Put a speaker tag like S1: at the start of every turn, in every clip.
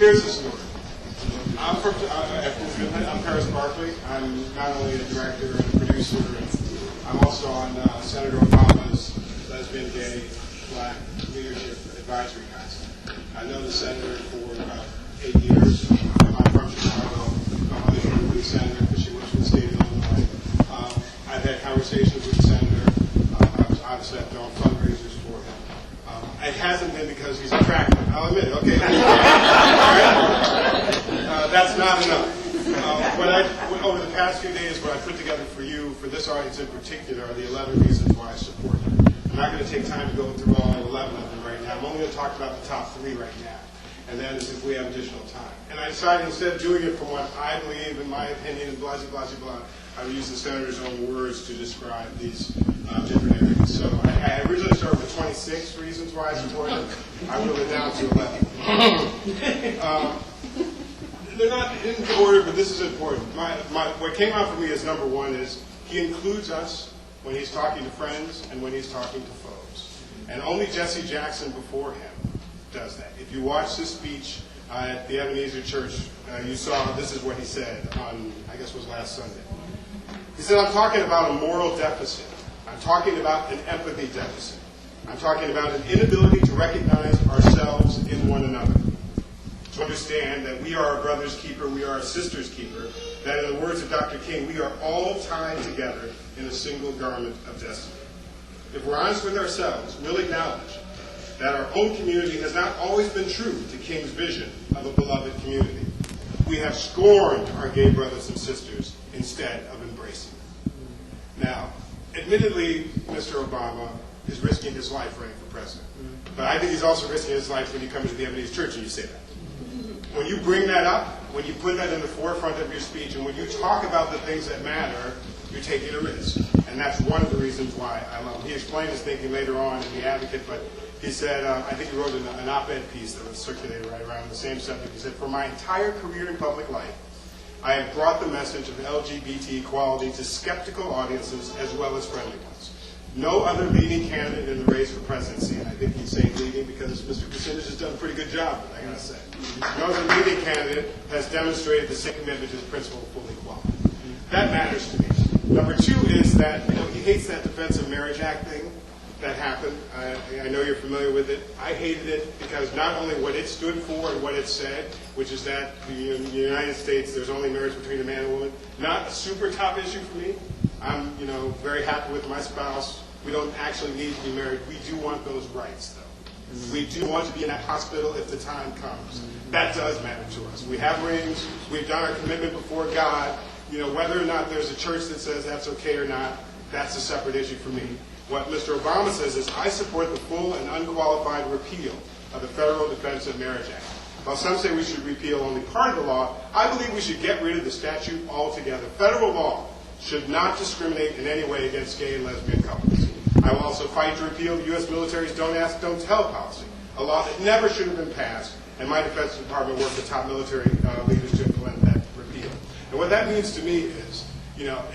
S1: Here's the story. I'm Paris Barkley. I'm not only a director and a producer, I'm also on Senator Obama's Lesbian, Gay, Black Leadership Advisory Council. I know the senator for about 8 years. I'm from Chicago. I'm always working with the senator because she works for the state of Illinois. I've had conversations with the senator. Obviously, I've done fundraisers for him. It hasn't been because he's attractive. I'll admit it. Okay. That's not enough. Over the past few days, what I put together for you, for this audience in particular, are the 11 reasons why I support him. I'm not going to take time to go through all 11 of them right now. I'm only going to talk about the top 3 right now, and then if we have additional time. And I decided instead of doing it from what I believe, in my opinion, and blah, blah, blah, blah, I would use the senator's own words to describe these different areas. So I originally started with 26 reasons why I support him. I whittled it down to 11. They're not in order, but this is important. What came out for me as number 1 is he includes us when he's talking to friends and when he's talking to foes. And only Jesse Jackson before him does that. If you watch this speech at the Ebenezer Church, you saw this is what he said on, I guess it was last Sunday. He said, I'm talking about a moral deficit. I'm talking about an empathy deficit. I'm talking about an inability to recognize ourselves in one another. To understand that we are our brother's keeper, we are our sister's keeper, that in the words of Dr. King, we are all tied together in a single garment of destiny. If we're honest with ourselves, we'll acknowledge that our own community has not always been true to King's vision of a beloved community. We have scorned our gay brothers and sisters instead of embracing them. Now, admittedly, Mr. Obama is risking his life running for president. But I think he's also risking his life when you come to the Ebenezer Church and you say that. When you bring that up, when you put that in the forefront of your speech, and when you talk about the things that matter, you're taking a risk. And that's one of the reasons why I love him. He explained his thinking later on in The Advocate, but he said, I think he wrote an op-ed piece that was circulated right around the same subject. He said, for my entire career in public life, I have brought the message of LGBT equality to skeptical audiences as well as friendly ones. No other leading candidate in the race for presidency, and I think he's saying leading because Mr. Kucinich has done a pretty good job, I gotta say. No other leading candidate has demonstrated the same commitment to the principle of full equality. That matters to me. Number 2 is that he hates that Defense of Marriage Act thing that happened. I know you're familiar with it. I hated it because not only what it stood for and what it said, which is that in the United States there's only marriage between a man and a woman, not a super top issue for me. I'm very happy with my spouse. We don't actually need to be married. We do want those rights, though. We do want to be in that hospital if the time comes. That does matter to us. We have rings. We've done our commitment before God. Whether or not there's a church that says that's okay or not, that's a separate issue for me. What Mr. Obama says is, I support the full and unqualified repeal of the Federal Defense of Marriage Act. While some say we should repeal only part of the law, I believe we should get rid of the statute altogether. Federal law should not discriminate in any way against gay and lesbian couples. I will also fight to repeal the U.S. military's don't ask, don't tell policy, a law that never should have been passed, and my Defense Department worked with top military leaders to implement that repeal. And what that means to me is,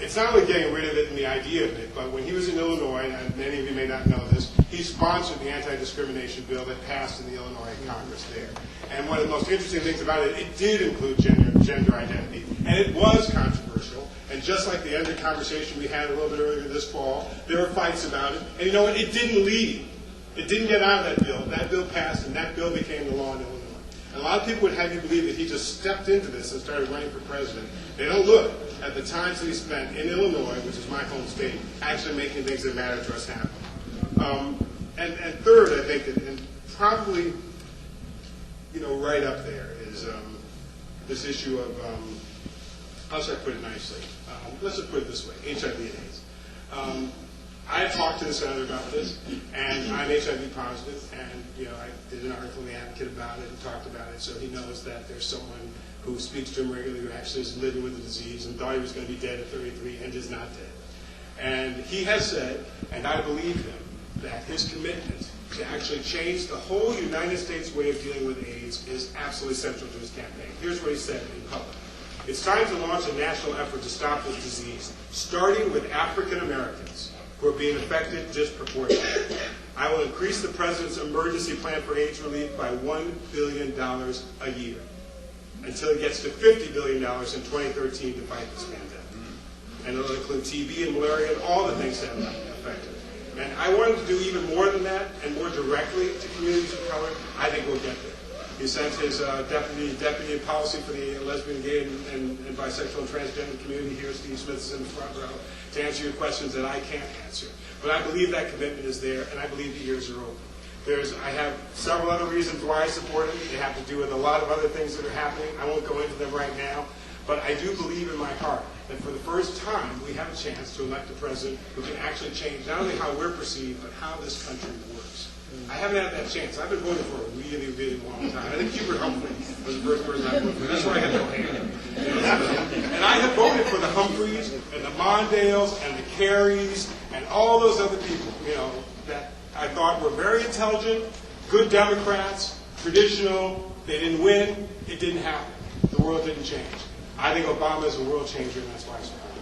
S1: it's not only getting rid of it and the idea of it, but when he was in Illinois, and many of you may not know this, he sponsored the anti-discrimination bill that passed in the Illinois Congress there. And one of the most interesting things about it, it did include gender identity, and it was controversial. And just like the end of the conversation we had a little bit earlier this fall, there were fights about it. And you know what? It didn't leave. It didn't get out of that bill. That bill passed, and that bill became the law in Illinois. And a lot of people would have you believe that he just stepped into this and started running for president. They don't look at the times that he spent in Illinois, which is my home state, actually making things that matter to us happen. And third, I think, and probably, right up there is this issue of, how should I put it nicely? Let's just put it this way, HIV and AIDS. I have talked to the senator about this, and I'm HIV positive, and I did an article in The Advocate about it and talked about it, so he knows that there's someone who speaks to him regularly who actually is living with the disease and thought he was going to be dead at 33 and is not dead. And he has said, and I believe him, that his commitment to actually change the whole United States way of dealing with AIDS is absolutely central to his campaign. Here's what he said in public. It's time to launch a national effort to stop this disease, starting with African-Americans who are being affected disproportionately. I will increase the President's emergency plan for AIDS relief by $1 billion a year. until it gets to $50 billion in 2013 to fight this pandemic. And it'll include TB and malaria and all the things that affect it. And I wanted to do even more than that and more directly to communities of color. I think we'll get there. He sent his deputy in policy for the lesbian, gay, and bisexual and transgender community here. Steve Smith is in the front row to answer your questions that I can't answer. But I believe that commitment is there, and I believe the ears are open. I have several other reasons why I support it. They have to do with a lot of other things that are happening. I won't go into them right now. But I do believe in my heart that for the first time we have a chance to elect a president who can actually change not only how we're perceived, but how this country works. I haven't had that chance. I've been voting for a really, really long time. I think Hubert Humphrey was the first person I voted for. That's why I had no hand. And I have voted for the Humphreys and the Mondales and the Careys and all those other people, that I thought were very intelligent, good Democrats, traditional. They didn't win. It didn't happen. The world didn't change. I think Obama is a world changer, and that's why I support him.